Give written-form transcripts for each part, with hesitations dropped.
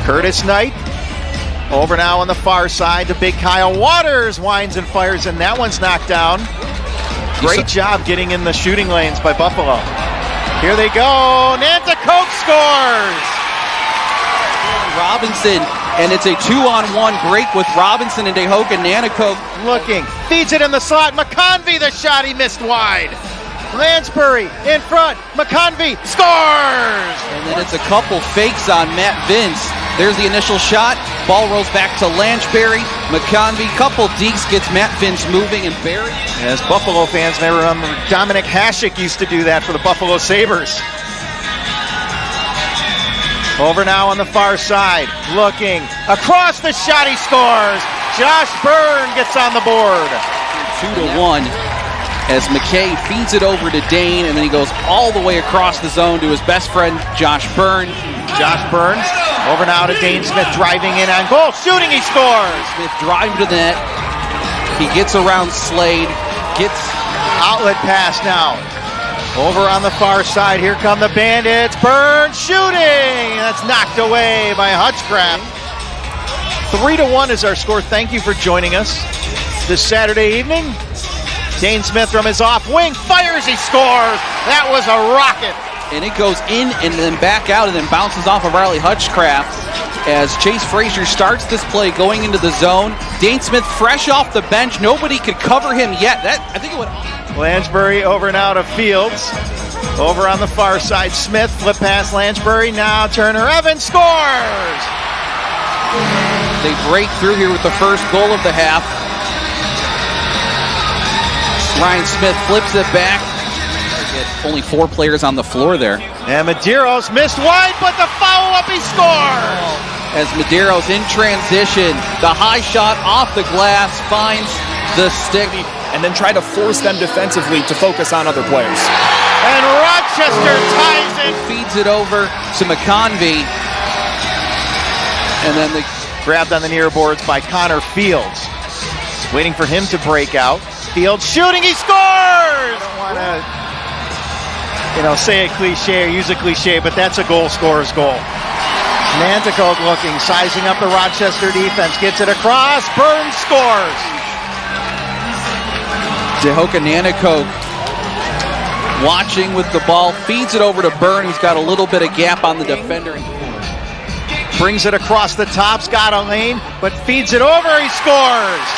Curtis Knight over now on the far side to big Kyle Waters, winds and fires, and that one's knocked down. Great job getting in the shooting lanes by Buffalo. Here they go, Nanticoke scores! Robinson, and it's a 2-on-1 break with Robinson and DeHoka. Nanticoke looking, feeds it in the slot, McConvey, the shot, he missed wide. Lansbury in front, McConvey scores! And then it's a couple fakes on Matt Vince. There's the initial shot, ball rolls back to Lansbury, McConvey, couple dekes, gets Matt Vince moving, and Barry. As Buffalo fans may remember, Dominic Hasek used to do that for the Buffalo Sabres. Over now on the far side, looking, across the shot, he scores! Josh Byrne gets on the board. 2-1 as McKay feeds it over to Dane, and then he goes all the way across the zone to his best friend, Josh Byrne. Josh Byrne, over now to Dane Smith, driving in on goal, shooting, he scores! Smith driving to the net, he gets around Slade, gets outlet pass now. Over on the far side, here come the Bandits. Byrne shooting! That's knocked away by Hutchcraft. 3-1 is our score. Thank you for joining us this Saturday evening. Dane Smith from his off wing fires, he scores! That was a rocket! And it goes in and then back out and then bounces off of Riley Hutchcraft as Chase Frazier starts this play going into the zone. Dane Smith fresh off the bench. Nobody could cover him yet. I think it would. Lansbury over now to Fields. Over on the far side, Smith flip past Lansbury. Now Turner Evans scores! They break through here with the first goal of the half. Ryan Smith flips it back. Only 4 players on the floor there. And Medeiros missed wide, but the follow-up, he scores! As Medeiros in transition, the high shot off the glass, finds the stick. And then try to force them defensively to focus on other players. And Rochester ties it. Feeds it over to McConvey. And then they grabbed on the near boards by Connor Fields. Waiting for him to break out. Fields shooting, he scores! I don't want to, say a cliche or use a cliche, but that's a goal scorer's goal. Nanticoke looking, sizing up the Rochester defense, gets it across, Byrne scores! DeHoka Nanticoke watching with the ball, feeds it over to Byrne, who's got a little bit of gap on the defender. Brings it across the top, got a lane, but feeds it over, he scores!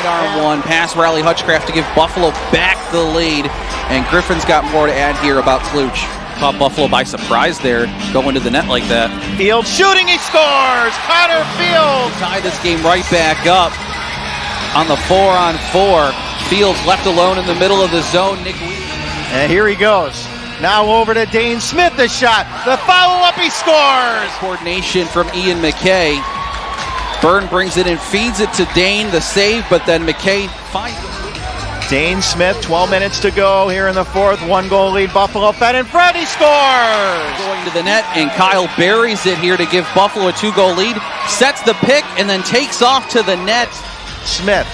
Sidearm one, pass Riley Hutchcraft to give Buffalo back the lead, and Griffin's got more to add here about Kluch. Caught Buffalo by surprise there, going to the net like that. Fields shooting, he scores! Connor Fields! Tie this game right back up on the 4-on-4. Fields left alone in the middle of the zone. And here he goes. Now over to Dane Smith, the shot. The follow-up, he scores! Coordination from Ian McKay. Byrne brings it in, feeds it to Dane, the save, but then McKay finds it. Dane Smith, 12 minutes to go here in the fourth. 1-goal lead, Buffalo fed in front, he scores! Going to the net, and Kyle buries it here to give Buffalo a 2-goal lead. Sets the pick, and then takes off to the net. Smith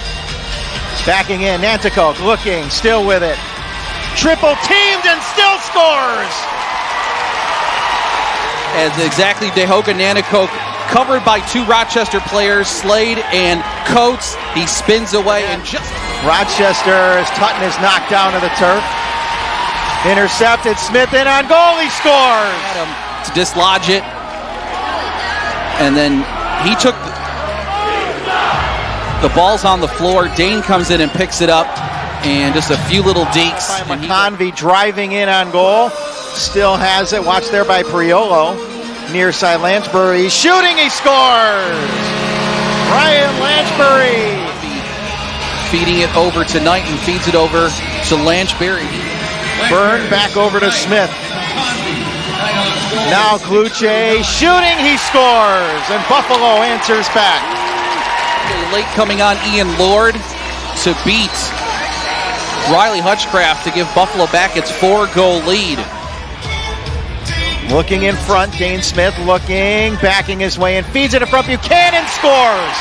backing in, Nanticoke looking, still with it. Triple teamed and still scores! As exactly DeHoka Nanticoke covered by 2 Rochester players, Slade and Coates. He spins away and just... Rochester, as Tutton is knocked down to the turf. Intercepted, Smith in on goal, he scores! To dislodge it. And then he took... The ball's on the floor. Dane comes in and picks it up, and just a few little dekes. McConvey driving in on goal, still has it. Watch there by Priolo. Near side Lansbury shooting, he scores! Ryan Lansbury feeding it over to Knight and feeds it over to Lansbury. Byrne back over to Smith. Now Kluche shooting, he scores, and Buffalo answers back. Late coming on Ian Lord to beat Riley Hutchcraft to give Buffalo back its 4-goal lead. Looking in front, Dane Smith looking, backing his way and feeds it in front. Buchanan scores!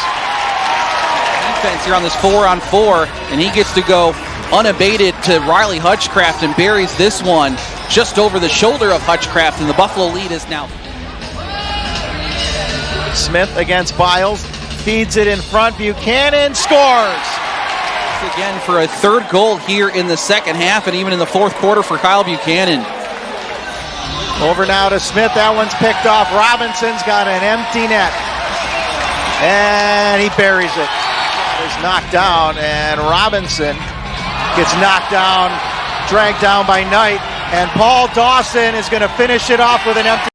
Defense here on this 4-on-4, and he gets to go unabated to Riley Hutchcraft and buries this one just over the shoulder of Hutchcraft, and the Buffalo lead is now. Smith against Biles, feeds it in front, Buchanan scores! Again for a third goal here in the second half and even in the fourth quarter for Kyle Buchanan. Over now to Smith, that one's picked off. Robinson's got an empty net. And he buries it. It's knocked down, and Robinson gets knocked down, dragged down by Knight. And Paul Dawson is going to finish it off with an empty